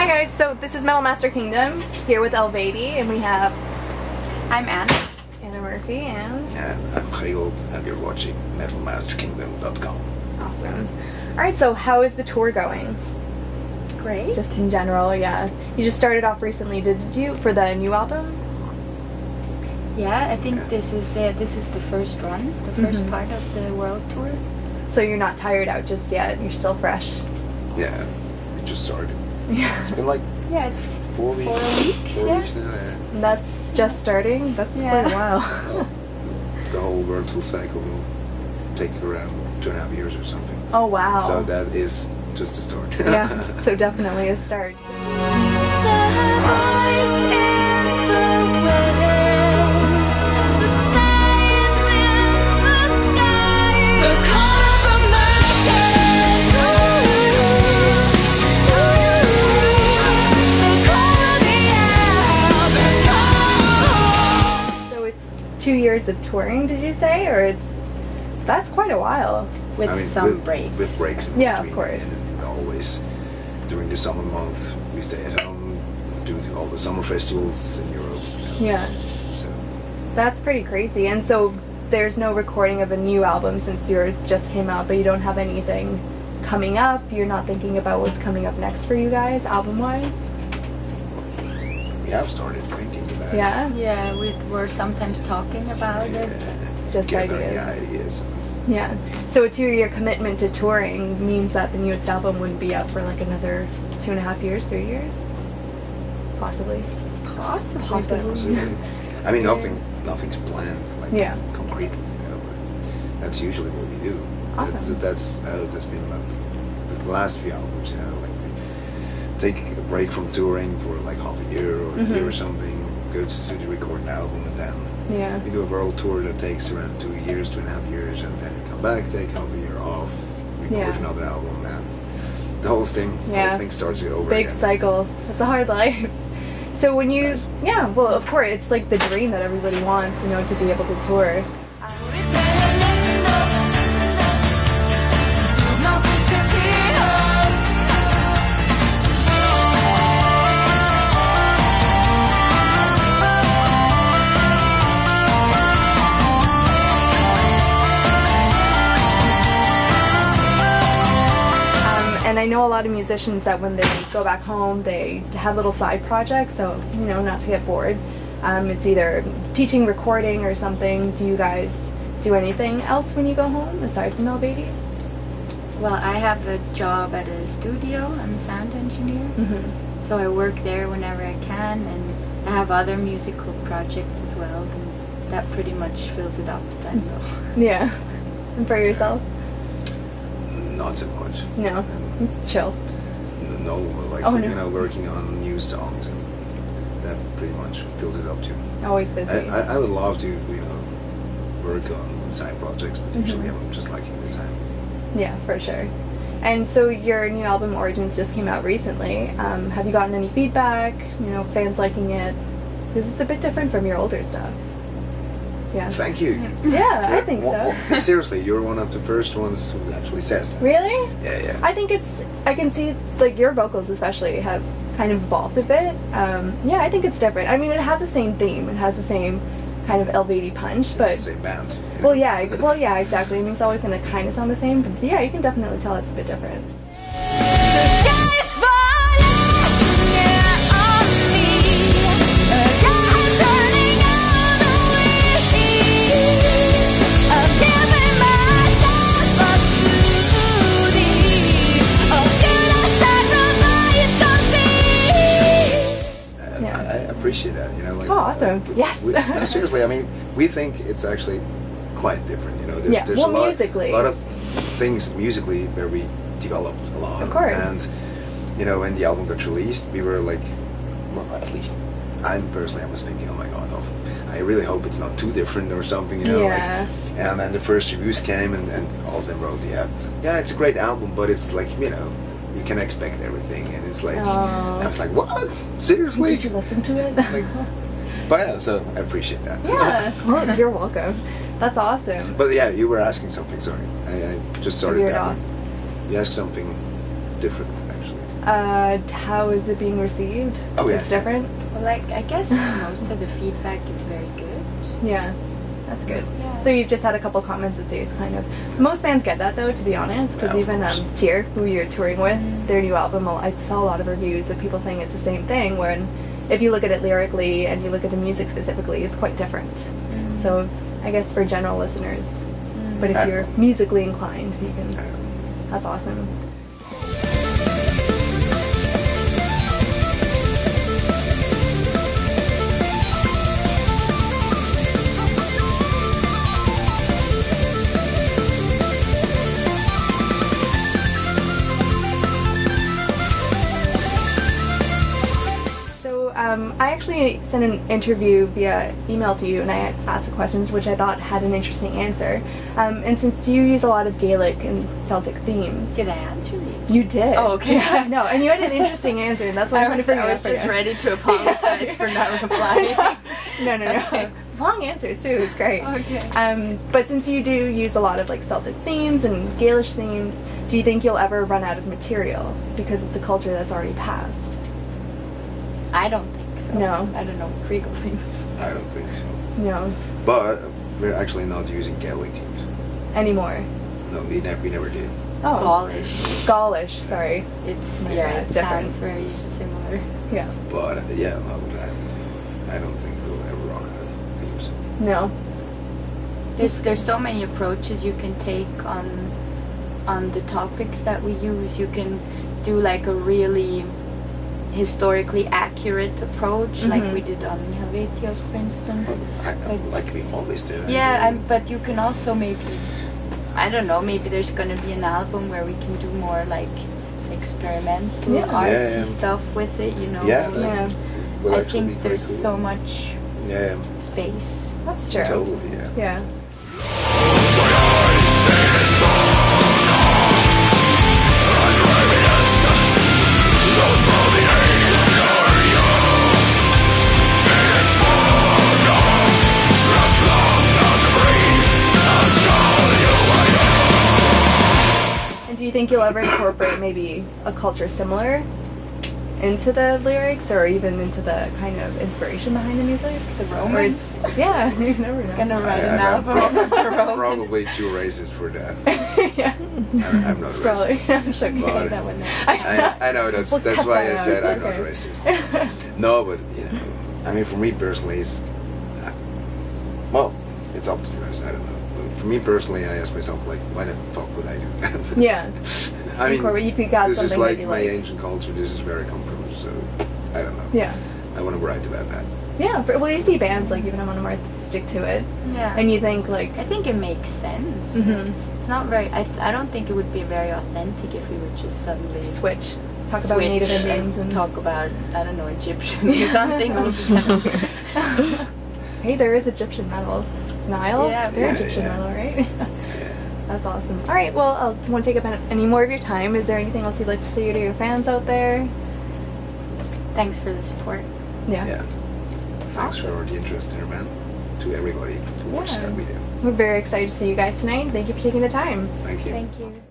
guys, so this is Metal Master Kingdom, here with Eluveitie, and we have... I'm Anna. Anna Murphy, and... And I'm Chrigel, and you're watching metalmasterkingdom.com. Awesome. Alright, so how is the tour going? Great. Just in general, yeah. You just started off recently, did you, for the new album? Yeah, I think this is the first run, the first part of the world tour. So you're not tired out just yet, you're still fresh. Yeah, we just started. Yeah. It's been like It's 4 weeks. 4 weeks. 4 Yeah. weeks now, yeah. And that's just starting? That's Yeah. quite a while. The whole world tour cycle will take around 2.5 years or something. Oh wow. So that is just a start. Yeah, so definitely a start. So it's 2 years of touring, did you say? Or that's quite a while. With some breaks. With breaks in Yeah, between. of course. And always during the summer month, we stay at home, do all the summer festivals in Europe. Yeah. So That's pretty crazy. And so there's no recording of a new album since yours just came out, but you don't have anything coming up? You're not thinking about what's coming up next for you guys, album-wise? we have started thinking about Yeah? Yeah, we're sometimes talking about it. Just gathering ideas. ideas. Yeah. So a 2-year commitment to touring means that the newest album wouldn't be out for like another 2.5 years, 3 years? Possibly. Possibly. Possibly. I mean, nothing's planned, like Yeah. concretely, but that's usually what we do. Awesome. That's how it has been with the last few albums, like we take a break from touring for like half a year or a year or something, go to the studio, record an album, and then Yeah. we do a world tour that takes around 2 years, 2.5 years, and then we come back, take half a year off, record another album, and the whole thing starts over Big again. cycle. It's a hard life. So when you, nice. yeah, well, of course, it's like the dream that everybody wants, to be able to tour. And I know a lot of musicians that when they go back home, they have little side projects, so, not to get bored. It's either teaching, recording, or something. Do you guys do anything else when you go home, aside from Eluveitie? Well, I have a job at a studio. I'm a sound engineer. So I work there whenever I can, and I have other musical projects as well, and that pretty much fills it up then, though. Yeah. And for yourself? Not so much. No. It's chill. No, like, working on new songs, and that pretty much fills it up too. Always busy. I would love to, work on side projects, but usually I'm just lacking the time. Yeah, for sure. And so your new album, Origins, just came out recently. Have you gotten any feedback? Fans liking it? Because it's a bit different from your older stuff. Yeah. Thank you. Yeah, I think so. Well, seriously, you're one of the first ones who actually says that. Really? Yeah. I think I can see, like, your vocals especially have kind of evolved a bit. Yeah, I think it's different. I mean, it has the same theme. It has the same kind of Eluveitie punch, but... It's the same band. Well, yeah, exactly. I mean, it's always going to kind of sound the same, but yeah, you can definitely tell it's a bit different. I appreciate that, like... Oh, awesome. Yes. No, seriously, I mean, we think it's actually quite different, There's musically. a lot of things musically where we developed a lot. Of course. And, when the album got released, we were like, well, at least I was thinking, oh my god, I really hope it's not too different or something, Yeah. And then the first reviews came, and all of them wrote, yeah, it's a great album, but it's like, you can expect everything, and it's like, I was like, what? Seriously? Did you listen to it? But yeah, so I appreciate that. Yeah. Well, you're welcome. That's awesome. But yeah, you were asking something, sorry. I just started Veered that. off. You asked something different, actually. How is it being received? Oh, yeah. It's different? Well, like, I guess most of the feedback is very good. Yeah, that's good. Yeah. So you've just had a couple comments that say it's kind of... Most bands get that though, to be honest, because Yeah, of even course. Tyr, who you're touring with, their new album, I saw a lot of reviews of people saying it's the same thing, when if you look at it lyrically and you look at the music specifically, it's quite different. So it's, I guess, for general listeners. But if you're musically inclined, you can... That's awesome. I actually sent an interview via email to you, and I asked the questions which I thought had an interesting answer. And since you use a lot of Gaelic and Celtic themes, Did I answer you? you did. Oh, okay. Yeah, no, and you had an interesting answer, and that's why I wanted to bring it up I was for just you. ready to apologize for not replying. No. Long answers too. It's great. Okay. But since you do use a lot of like Celtic themes and Gaelish themes, do you think you'll ever run out of material because it's a culture that's already passed? I don't think so. No. I don't know what Chrigel thinks. I don't think so. No. But we're actually not using Gaelic teams. Anymore. No, we never did. Oh. Gaulish. Gaulish. Sorry. It's Yeah, it different. sounds very similar. Yeah. But yeah, no, I don't think we'll ever run out of themes. No. There's so many approaches you can take on the topics that we use. You can do like a really historically accurate approach, like we did on Navneet, for instance. Like we always did. Yeah, but you can also maybe, I don't know, maybe there's gonna be an album where we can do more like experimental, artsy stuff with it, you know. Yeah, Yeah. will I actually be think pretty there's cool. so much space. That's true. Totally, yeah. Yeah. And do you think you'll ever incorporate maybe a culture similar into the lyrics, or even into the kind of inspiration behind the music? The Or Romans. it's, yeah, you never know. Gonna write an I'm album about the Romans. probably too racist for that. Yeah. I'm not Probably. racist. I'm sure you But- say that one. I know that's We'll cut why that I out, said it's I'm not okay. racist. No, but you know, I mean, for me personally, well, it's up to you guys. I don't know. But for me personally, I ask myself like, why the fuck would I do that? Yeah. I mean, Incorporate- if you got this is something that like you my like. ancient culture. This is where I come from. So I don't know. Yeah. I want to write about that. Yeah. Well, you see bands like even on more stick to it, Yeah. and you think like, I think it makes sense. Mhm. It's not very. I don't think it would be very authentic if we would just suddenly switch, talk about switch Native Indians and talk about, I don't know, Egyptian or something. It would be kind of- Hey, there is Egyptian metal. Nile? Yeah. They're Yeah, Egyptian yeah. metal, right? Yeah. That's awesome. All right, well, I won't take up any more of your time. Is there anything else you'd like to say to your fans out there? Thanks for the support. Yeah. Yeah. Thanks for the interest in our band. To everybody who watched Yeah. that video. We're very excited to see you guys tonight. Thank you for taking the time. Thank you. Thank you.